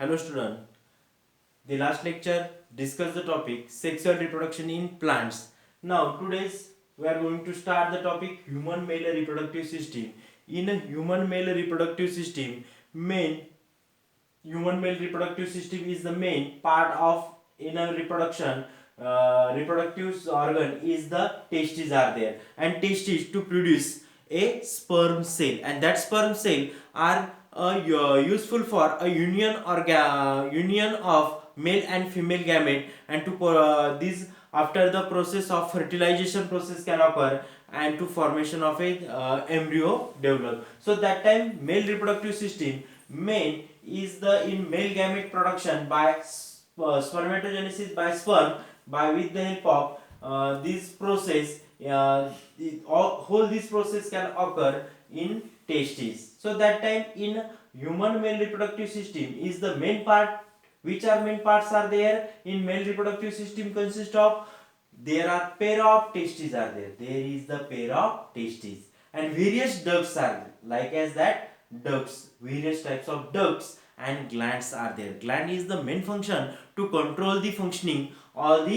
Hello student, the last lecture discussed the topic sexual reproduction in plants. Now today's we are going to start the topic human male reproductive system. In a human male reproductive system, main human male reproductive system is the main part of in a reproduction. Reproductive organ is the testes are there, and testes to produce a sperm cell, and that sperm cell are useful for a union of male and female gamete, and to this after the process of fertilization process can occur and to formation of a embryo develop. So that time male reproductive system main is the in male gamete production by spermatogenesis by sperm by with the help of this process. Whole this process can occur in testes. So that time in human male reproductive system is the main part. Which are main parts are there in male reproductive system consist of, there are pair of testes are there. There is the pair of testes and various ducts are there. Like as that ducts, various types of ducts and glands are there. Gland is the main function to control the functioning all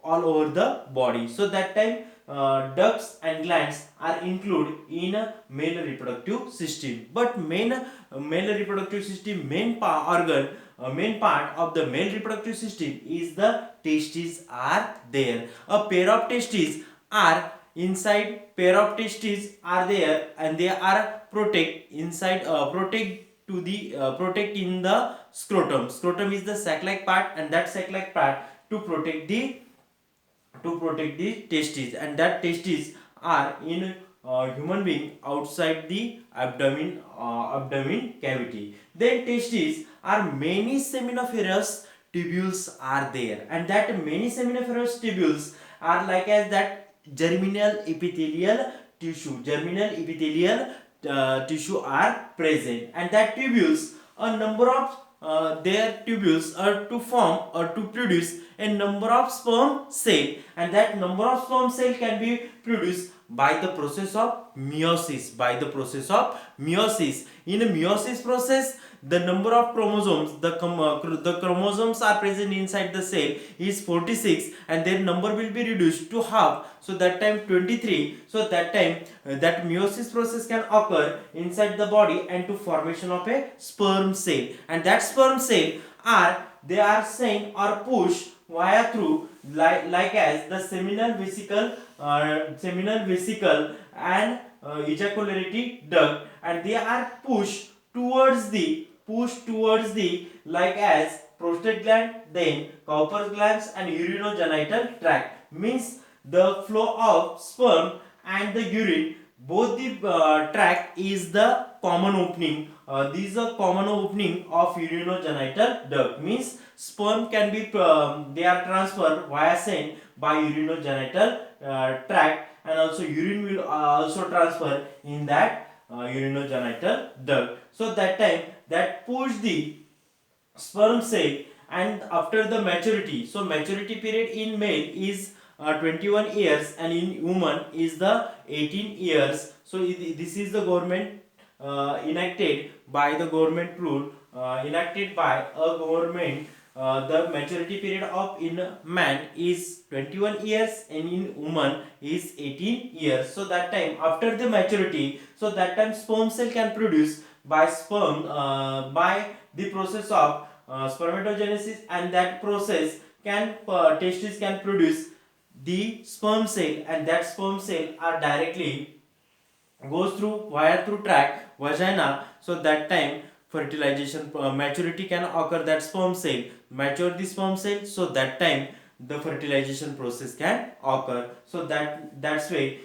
over the body. So that time ducts and glands are included in a male reproductive system. But male reproductive system main part of the male reproductive system is the testes are there. A pair of testes are inside, pair of testes are there, and they are protect inside protect to the protect in the scrotum. Scrotum is the sac-like part, and that sac-like part to protect the testes, and that testes are in human being outside the abdomen cavity. Then testes are many seminiferous tubules are there, and that many seminiferous tubules are like as that germinal epithelial tissue are present, and that tubules a number of their tubules are to form or to produce a number of sperm cell, and that number of sperm cell can be produced by the process of meiosis. In a meiosis process, the number of chromosomes, the chromosomes are present inside the cell is 46, and their number will be reduced to half, so that time 23. So that time that meiosis process can occur inside the body and to formation of a sperm cell, and that sperm cell are they are sent or pushed via through like as the seminal vesicle and ejaculatory duct, and they are pushed towards the like as prostate gland, then Cowper's glands and urinogenital tract. Means the flow of sperm and the urine, both the tract is the common opening. This is a common opening of urinogenital duct. Means sperm can be they are transferred via sent by urinogenital tract, and also urine will also transfer in that urinogenital duct. So that time that push the sperm cell, and after the maturity, so maturity period in male is 21 years and in woman is the 18 years. So this is the government enacted by the government rule enacted by a government. The maturity period of in man is 21 years and in woman is 18 years. So that time after the maturity, so that time sperm cell can produce by sperm by the process of spermatogenesis, and that process can testes can produce the sperm cell, and that sperm cell are directly goes through via through tract vagina. So that time fertilization maturity can occur, that sperm cell mature the sperm cell, so that time the fertilization process can occur. So that's why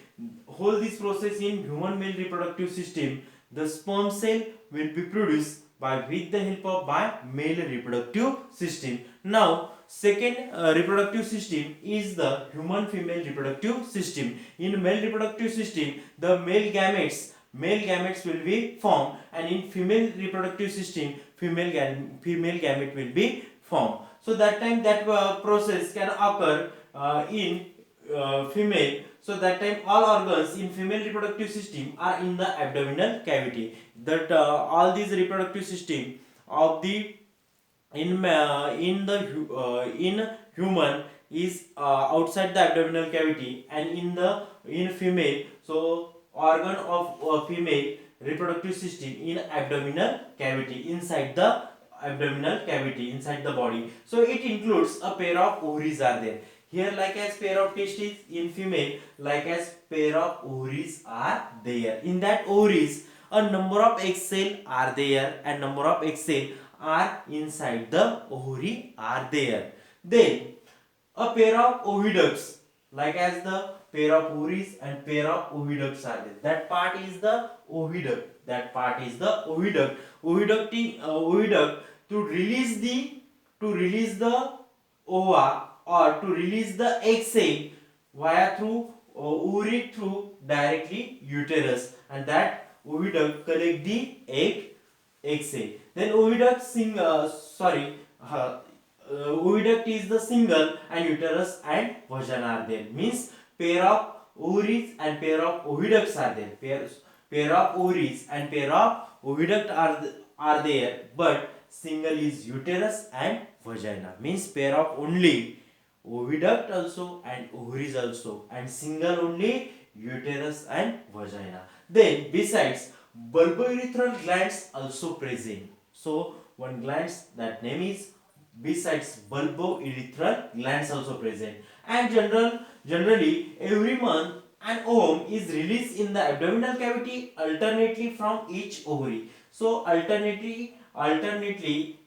whole this process in human male reproductive system, the sperm cell will be produced by with the help of by male reproductive system. Now second reproductive system is the human female reproductive system. In male reproductive system, the male gametes will be formed, and in female reproductive system female gamete will be formed. So that time that process can occur in female. So that time all organs in female reproductive system are in the abdominal cavity. That all these reproductive system of the in human is outside the abdominal cavity, and in female, so organ of female reproductive system in abdominal cavity, inside the abdominal cavity, inside the body. So it includes a pair of ovaries are there here, like as pair of testes in female, like as pair of ovaries are there. In that ovaries, a number of egg cell are there, and number of egg cell are inside the ovary are there. Then a pair of oviducts, like as the pair of ovaries and pair of oviducts are there. That part is the oviduct. That part is the oviduct. Oviduct to release the ova, or to release the egg cell via through ovary through directly uterus, and that oviduct collect the egg cell. Then oviduct is the single, and uterus and vagina are there. Means pair of ovaries and pair of oviducts are there. Pair of ovaries and pair of oviduct are there, but single is uterus and vagina. Means pair of only oviduct also and ovaries also, and single only uterus and vagina. Then besides, bulbourethral glands also present. So one glands, that name is, besides bulbourethral glands also present. And generally every month an ovum is released in the abdominal cavity alternately from each ovary. So alternately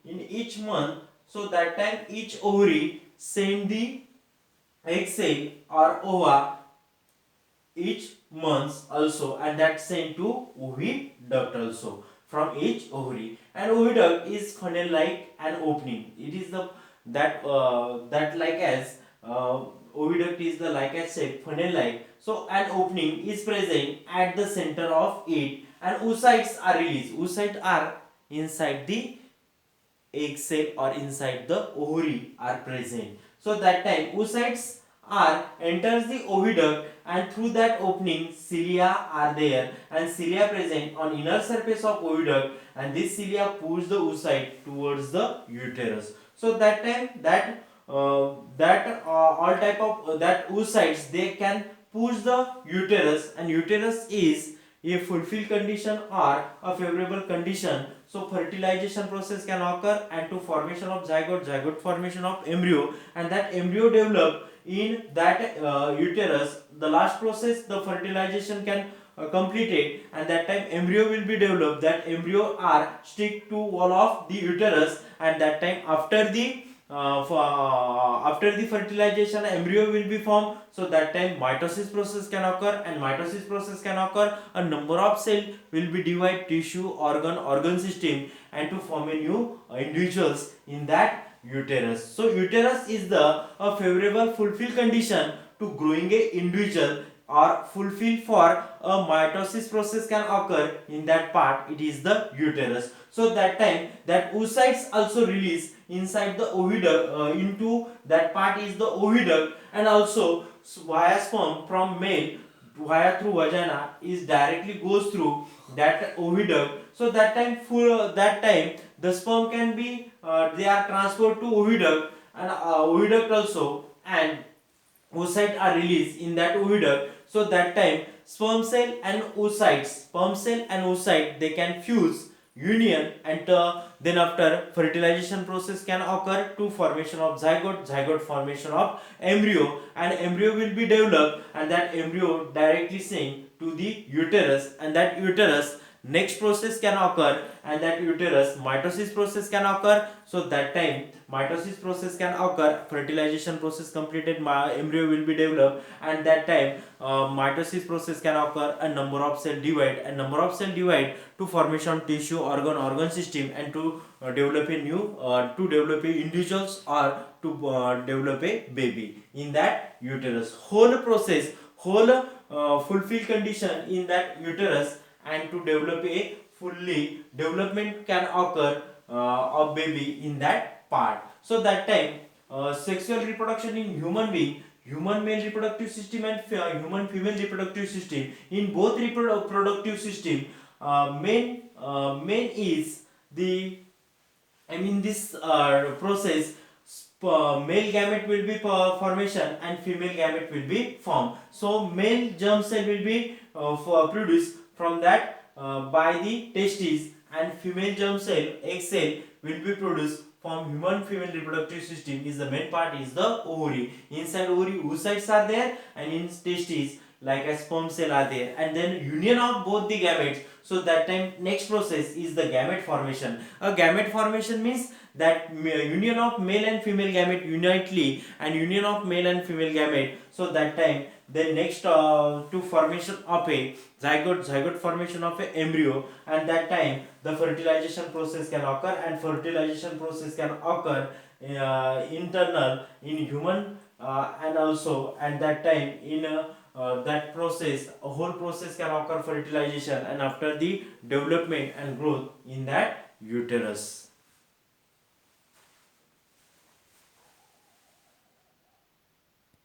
in each month, so that time each ovary send the egg cell or ova each month also, and that sent to oviduct also from each ovary. And oviduct is funnel like an opening. It is the that like as oviduct is the like as shape funnel like. So an opening is present at the center of it, and oocytes are released. Oocytes are inside the egg cell or inside the ovary are present. So that time oocytes are enters the oviduct, and through that opening cilia are there, and cilia present on inner surface of oviduct, and this cilia push the oocyte towards the uterus. So that time all type of that oocytes, they can push the uterus, and uterus is a fulfilled condition or a favorable condition, so fertilization process can occur, and to formation of zygote formation of embryo, and that embryo develop in that uterus. The last process, the fertilization can completed, and that time embryo will be developed. That embryo are stick to wall of the uterus, and that time after the fertilization embryo will be formed. So that time mitosis process can occur, and mitosis process can occur, a number of cell will be divide tissue organ system, and to form a new individuals in that uterus. So uterus is the a favorable fulfill condition to growing a individual, or fulfill for a mitosis process can occur in that part, it is the uterus. So that time that oocytes also release inside the oviduct, into that part is the oviduct, and also via sperm from male via through vagina is directly goes through that oviduct. So that time the sperm can be they are transferred to oviduct, and oviduct also, and oocytes are released in that oviduct. So that time sperm cell and oocyte, they can fuse union, and then after fertilization process can occur to formation of zygote formation of embryo, and embryo will be developed, and that embryo directly sent to the uterus, and that uterus next process can occur, and that uterus mitosis process can occur. So that time mitosis process can occur, fertilization process completed, my embryo will be developed, and that time mitosis process can occur, a number of cell divide to formation of tissue organ system, and to develop a new to develop a individuals, or to develop a baby in that uterus. Whole fulfill condition in that uterus, and to develop a fully development can occur of baby in that part. So that time sexual reproduction in human being, human male reproductive system and human female reproductive system, in both reproductive system, main is the and in this process male gamete will be formation and female gamete will be formed. So male germ cell will be produced from that by the testes, and female germ cell egg cell will be produced from human female reproductive system. Is the main part is the ovary. Inside ovary oocytes are there, and in testes like a sperm cell are there, and then union of both the gametes. So that time next process is the gamete formation. A gamete formation means that union of male and female gamete unitely, and union of male and female gamete. So that time then next to formation of a zygote formation of a embryo, and that time the fertilization process can occur, and fertilization process can occur internal in human, and also at that time in that process, a whole process can occur fertilization, and after the development and growth in that uterus.